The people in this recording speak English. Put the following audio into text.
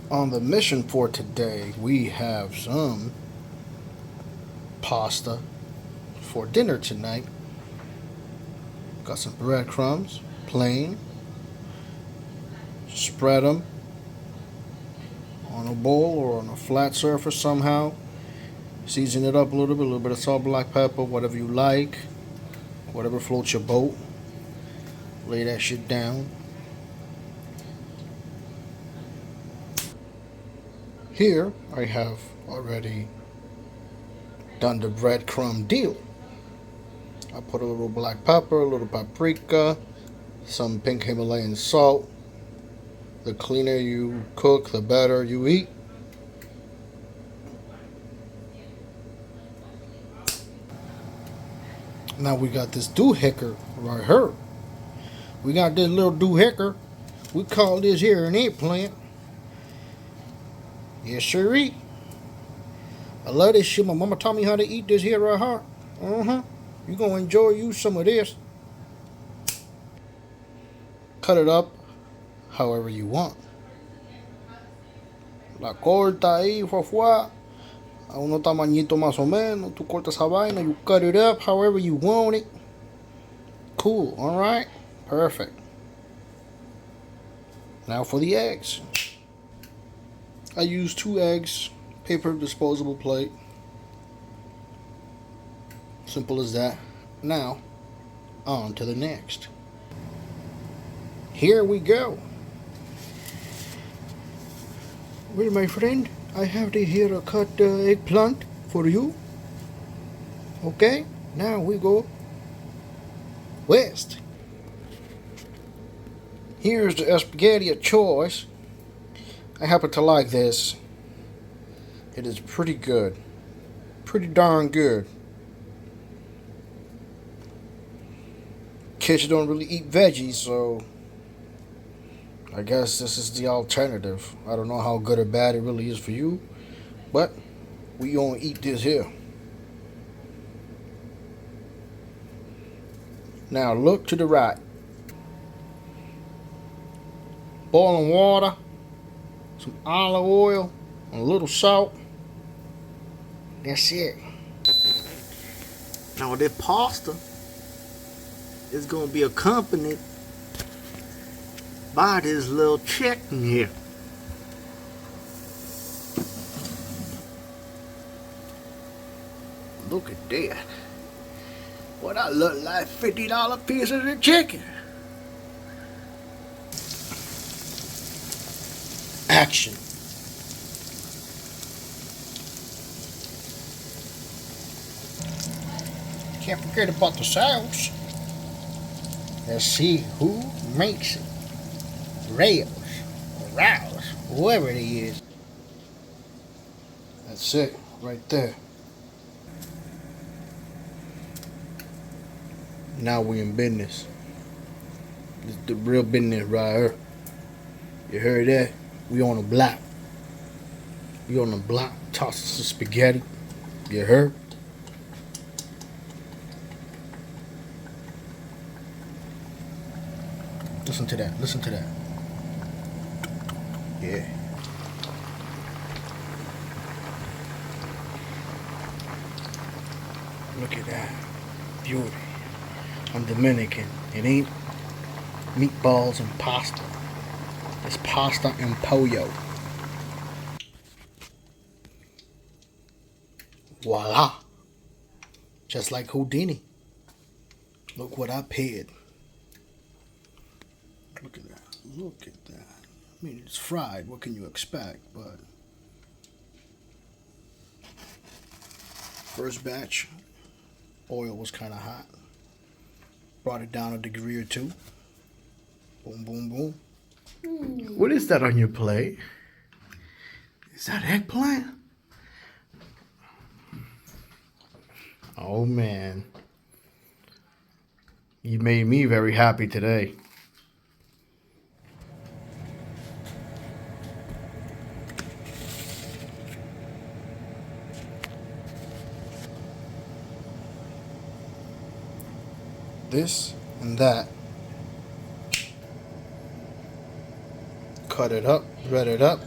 On the mission for today, we have some pasta for dinner tonight. Got some breadcrumbs, plain. Spread them on a bowl or on a flat surface somehow. Season it up a little bit of salt, black pepper, whatever you like, whatever floats your boat. Lay that shit down. Here I have already done the breadcrumb deal. I put a little black pepper, a little paprika, some pink Himalayan salt. The cleaner you cook, the better you eat. Now we got this doohickey right here. We got this little doohickey. We call this here an eggplant. Yes, sirree. I love this shit. My mama taught me how to eat this here right here. You gonna enjoy you some of this. Cut it up however you want. La corta ahí, fuá. A unos tamañitos más o menos. Tú cortas esa vaina. You cut it up however you want it. Cool, alright? Perfect. Now for the eggs. I use 2 eggs, paper disposable plate. Simple as that. Now, on to the next. Here we go. Well, my friend, I have here a cut eggplant for you. Okay, now we go west. Here's the spaghetti of choice. I happen to like this. It is pretty good. Pretty darn good. Kids don't really eat veggies, so I guess this is the alternative. I don't know how good or bad it really is for you, but we gonna eat this here. Now look to the right. Boiling water, some olive oil, and a little salt. That's it. Now this pasta is gonna be accompanied by this little chicken here. Look at that. Boy, that look like $50 pieces of chicken. Action. Can't forget about the sauce. Let's see who makes it. Rails, or Rouse, whoever it is. That's it, right there. Now we in business. This is the real business right here. You heard that? We on the block. We on the block. Toss some spaghetti. You heard? Listen to that. Listen to that. Yeah. Look at that. Beauty. I'm Dominican. It ain't meatballs and pasta. It's pasta and pollo. Voila. Just like Houdini. Look what I paid. Look at that. Look at that. I mean, it's fried. What can you expect? But first batch, oil was kind of hot. Brought it down a degree or 2. Boom, boom, boom. What is that on your plate? Is that eggplant? Oh man. You made me very happy today. This and that. Cut it up, bread it up.